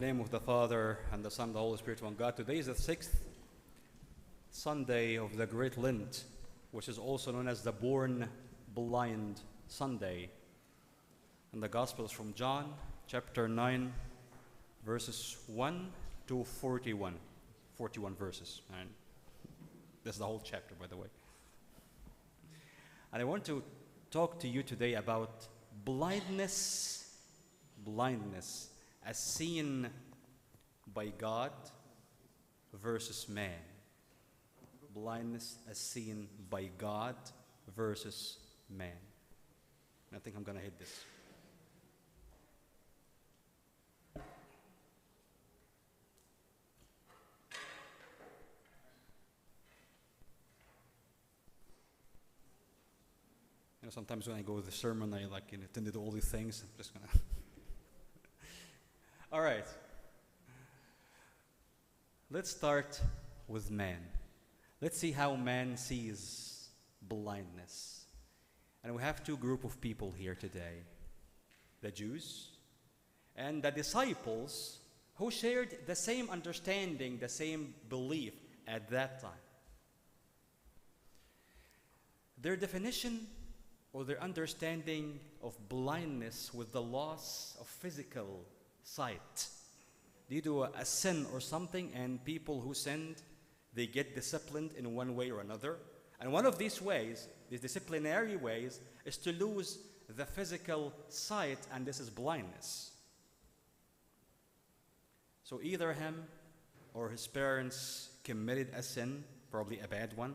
name of the Father, and the Son, and the Holy Spirit, one God. Today is the 6th Sunday of the Great Lent, which is also known as the Born Blind Sunday. And the Gospel is from John, chapter 9, verses 1 to 41. 41 verses. And that's the whole chapter, by the way. And I want to talk to you today about blindness as seen by God versus man. Blindness as seen by God versus man. And I think I'm going to hit this. You know, sometimes when I go with the sermon, I tend to do all these things. I'm just going to... All right. Let's start with man. Let's see how man sees blindness. And we have two groups of people here today. The Jews and the disciples who shared the same understanding, the same belief at that time. Their definition or their understanding of blindness with the loss of physical sight due to a sin or something, and people who sinned, they get disciplined in one way or another. And one of these ways, these disciplinary ways, is to lose the physical sight, and this is blindness. So either him or his parents committed a sin, probably a bad one,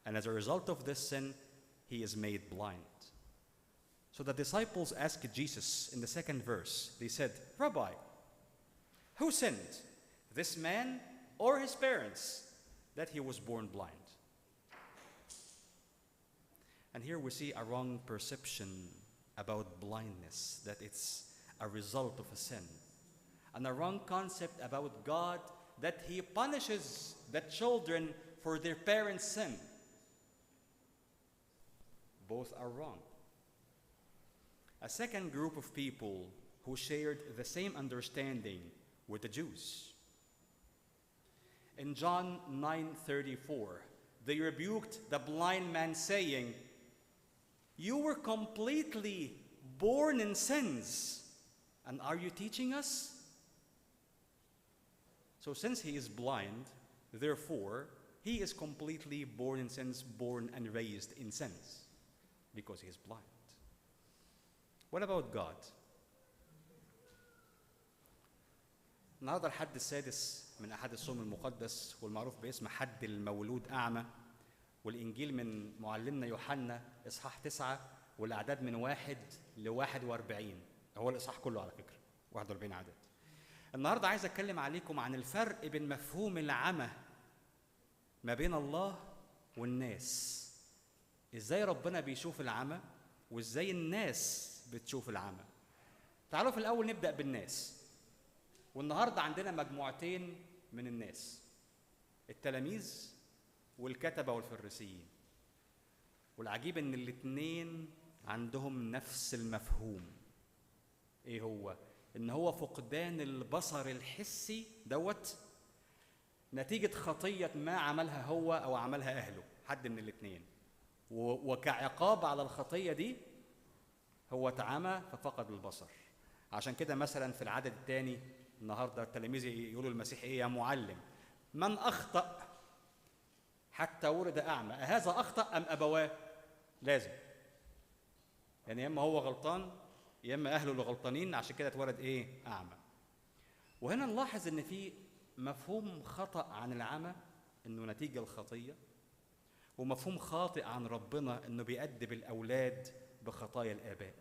and as a result of this sin, he is made blind. So the disciples asked Jesus in the second verse, they said, "Rabbi, who sinned, this man or his parents, that he was born blind?" And here we see a wrong perception about blindness, that it's a result of a sin. And a wrong concept about God, that he punishes the children for their parents' sin. Both are wrong. A second group of people who shared the same understanding were the Jews. In John 9:34, they rebuked the blind man, saying, "You were completely born in sins, and are you teaching us?" So since he is blind, therefore, he is completely born in sins, born and raised in sins, because he is blind. What about God? النهارده الحد السادس من أحد الصوم المقدس والمعروف باسم حد المولود أعمى، والإنجيل من معلمنا يوحنا إصحاح 9 والأعداد من 1 ل 41. هو الإصحاح كله على فكرة 41 عدد. النهارده عايز أتكلم عليكم عن الفرق بين مفهوم العمى ما بين الله والناس. إزاي ربنا بيشوف العمى وإزاي الناس بتشوف العمى. تعالوا في الأول نبدأ بالناس. والنهارده عندنا مجموعتين من الناس، التلاميذ والكتبة والفريسيين. والعجيب ان الاثنين عندهم نفس المفهوم. ايه هو؟ ان هو فقدان البصر الحسي دوت نتيجة خطية ما عملها هو او عملها اهله، حد من الاثنين. وكعقاب على الخطية دي هو تعمى ففقد البصر. عشان كده مثلا في العدد الثاني النهارده التلاميذ يقولوا المسيح ايه؟ يا معلم، من اخطأ حتى ولد اعمى، اهذا اخطأ ام ابواه؟ لازم يعني يا اما هو غلطان يا اما اهله اللي غلطانين، عشان كده اتولد ايه؟ اعمى. وهنا نلاحظ ان في مفهوم خطأ عن العمى انه نتيجة الخطية، ومفهوم خاطئ عن ربنا انه بيأدب الاولاد بخطايا الآباء.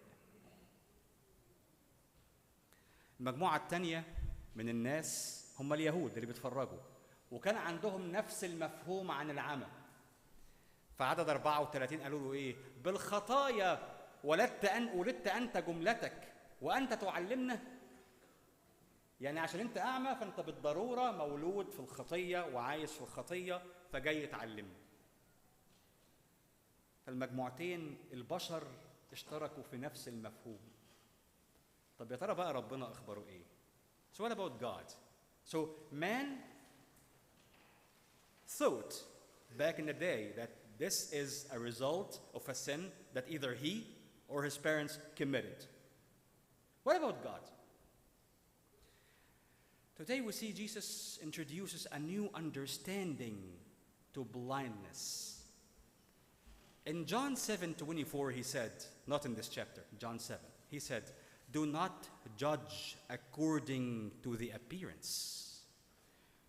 المجموعة الثانية من الناس هم اليهود اللي بيتفرجوا، وكان عندهم نفس المفهوم عن العمى. فعدد 34 قالوا له ايه؟ بالخطايا ولدت انت جملتك وانت تعلمنا. يعني عشان انت اعمى فانت بالضرورة مولود في الخطية وعايش في الخطية فجاي تعلمنا. فالمجموعتين البشر اشتركوا في نفس المفهوم. طب يا ترى بقى ربنا اخباره ايه؟ So what about God? So man thought back in the day that this is a result of a sin that either he or his parents committed. What about God? Today we see Jesus introduces a new understanding to blindness. In John 7:24 he said, not in this chapter, John 7, he said, "Do not judge according to the appearance,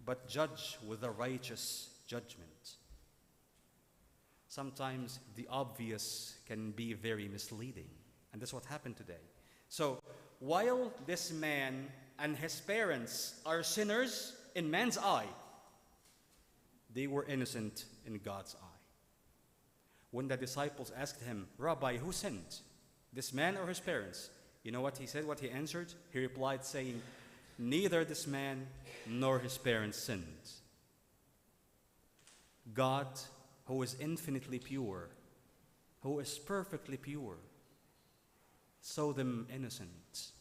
but judge with a righteous judgment." Sometimes the obvious can be very misleading, and that's what happened today. So, while this man and his parents are sinners in man's eye, they were innocent in God's eye. When the disciples asked him, "Rabbi, who sinned, this man or his parents?" You know what he said, what he answered? He replied saying, "Neither this man nor his parents sinned." God, who is infinitely pure, who is perfectly pure, saw them innocent.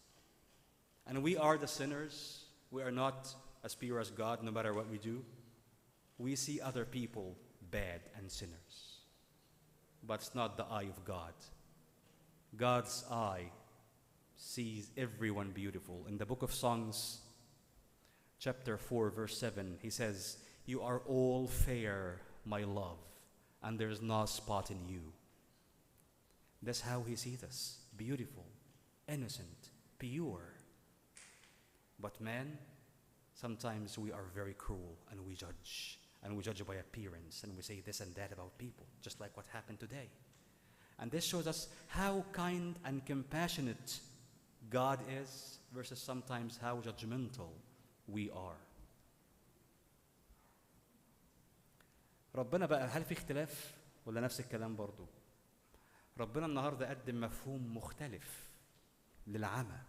And we are the sinners. We are not as pure as God, no matter what we do. We see other people bad and sinners. But it's not the eye of God. God's eye sees everyone beautiful. In the book of Songs, chapter 4, verse 7, he says, "You are all fair, my love, and there's no spot in you." That's how he sees us. Beautiful, innocent, pure. But man, sometimes we are very cruel and we judge. And we judge by appearance and we say this and that about people, just like what happened today. And this shows us how kind and compassionate God is versus sometimes how judgmental we are. ربنا بقى هل في اختلاف ولا نفس الكلام برضو؟ ربنا النهارده قدم مفهوم مختلف للعمى.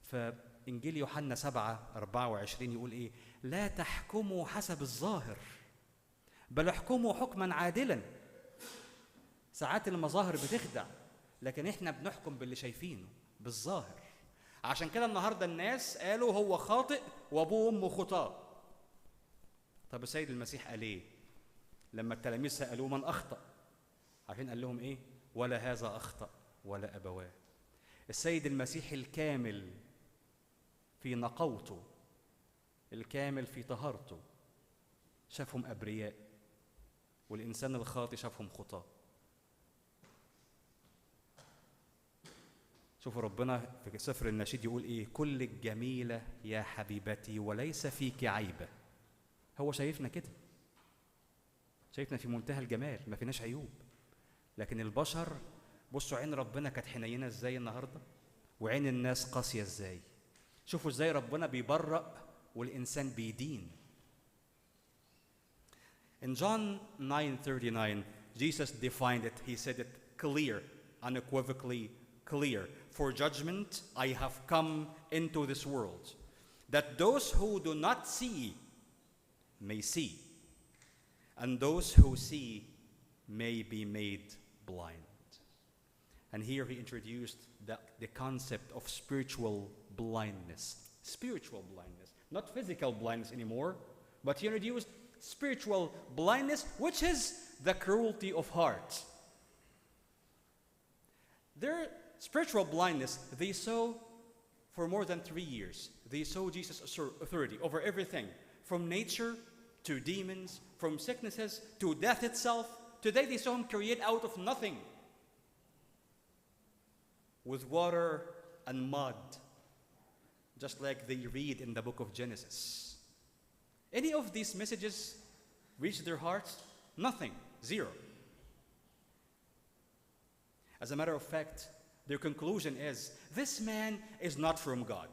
فإنجيل يوحنا 7:24 يقول إيه؟ "لا تحكموا حسب الظاهر بل احكموا حكما عادلا." ساعات المظاهر بتخدع، لكن احنا بنحكم باللي شايفينه بالظاهر. عشان كده النهارده الناس قالوا هو خاطئ وابوه وامه خطاء. طب السيد المسيح قال ايه؟ لما التلاميذ سالوه من اخطأ؟ عارفين قال لهم ايه؟ "ولا هذا اخطأ ولا ابواه." السيد المسيح الكامل في نقوته، الكامل في طهارته، شافهم ابرياء، والانسان الخاطئ شافهم خطاة. شوفوا ربنا في سفر النشيد يقول ايه؟ "كل الجميلة يا حبيبتي وليس فيك عيبة." هو شايفنا كده، شايفنا في منتهى الجمال، ما فيناش عيوب. لكن البشر، بصوا عين ربنا كانت حنينة ازاي النهارده، وعين الناس قاسية ازاي. شوفوا ازاي ربنا بيبرأ والإنسان بيدين. In John 9:39, Jesus defined it. He said it clear, unequivocally clear. "For judgment I have come into this world, that those who do not see may see, and those who see may be made blind." And here he introduced the concept of spiritual blindness. Spiritual blindness, not physical blindness anymore, but he introduced spiritual blindness, which is the cruelty of heart. Their spiritual blindness, they saw for more than 3 years. They saw Jesus' authority over everything, from nature to demons, from sicknesses to death itself. Today they saw him create out of nothing, with water and mud, just like they read in the book of Genesis. Any of these messages reach their hearts? Nothing. Zero. As a matter of fact, their conclusion is, this man is not from God.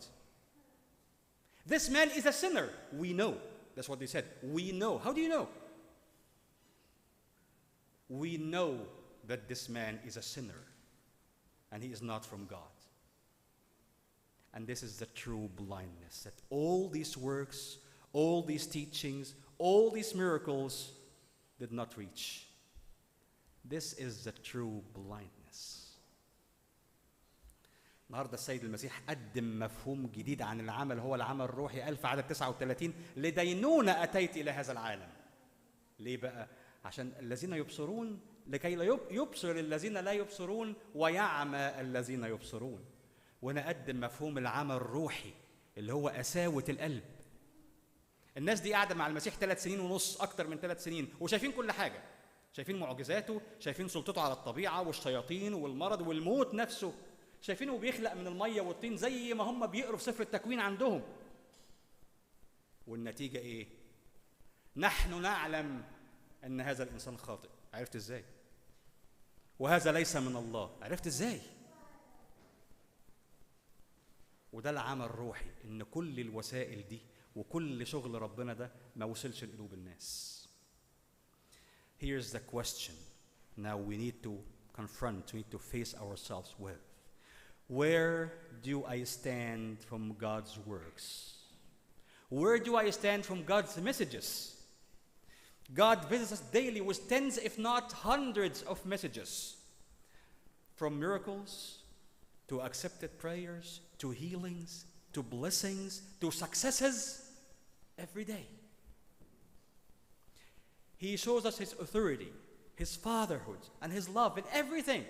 This man is a sinner. We know. That's what they said. We know. How do you know? We know that this man is a sinner and he is not from God. And this is the true blindness, that all these works, all these teachings, all these miracles did not reach. This is the true blindness. النهارده السيد المسيح قدم مفهوم جديد عن العمل، هو العمل الروحي. 1000 عدد 39 لدينونة أتيت إلى هذا العالم. ليه بقى؟ عشان الذين يبصرون لكي لا يبصر الذين لا يبصرون ويعمى الذين يبصرون. ونقدم مفهوم العمل الروحي اللي هو قساوة القلب. الناس دي قاعدة مع المسيح 3 سنين ونص، أكتر من 3 سنين، وشايفين كل حاجة، شايفين معجزاته، شايفين سلطته على الطبيعة والشياطين والمرض والموت نفسه، شايفينه بيخلق من المية والطين زي ما هم بيقروا في سفر التكوين عندهم. والنتيجة إيه؟ نحن نعلم أن هذا الإنسان خاطئ. عرفت إزاي؟ وهذا ليس من الله. عرفت إزاي؟ وده العمل الروحي، إن كل الوسائل دي وكل شغل ربنا ده ما وصلش لقلوب الناس. Here's the question now we need to confront, we need to face ourselves with. Where do I stand from God's works? Where do I stand from God's messages? God visits us daily with tens, if not hundreds, of messages. From miracles, to accepted prayers, to healings, to blessings, to successes, every day. He shows us his authority, his fatherhood, and his love in everything.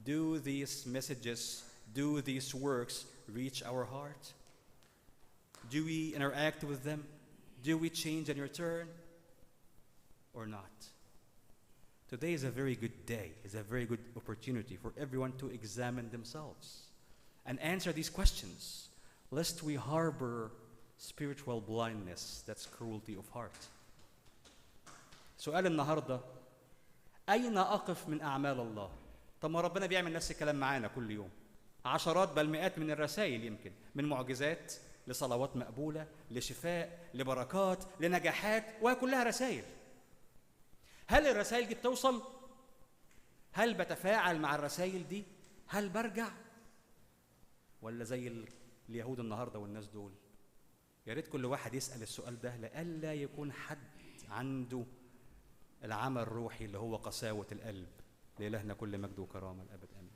Do these messages, do these works reach our heart? Do we interact with them? Do we change and return or not? Today is a very good day, is a very good opportunity for everyone to examine themselves and answer these questions, lest we harbor spiritual blindness, that's cruelty of heart. سؤال النهارده: أين أقف من أعمال الله؟ طب ما ربنا بيعمل نفس الكلام معانا كل يوم، عشرات بل مئات من الرسائل، يمكن من معجزات لصلوات مقبولة، لشفاء، لبركات، لنجاحات، وكلها رسائل. هل الرسائل دي بتوصل؟ هل بتفاعل مع الرسائل دي؟ هل برجع؟ ولا زي اليهود النهارده والناس دول؟ يا ريت كل واحد يسأل السؤال ده لئلا يكون حد عنده العمل الروحي اللي هو قساوة القلب. لإلهنا كل مجد وكرامة الأبد آمين.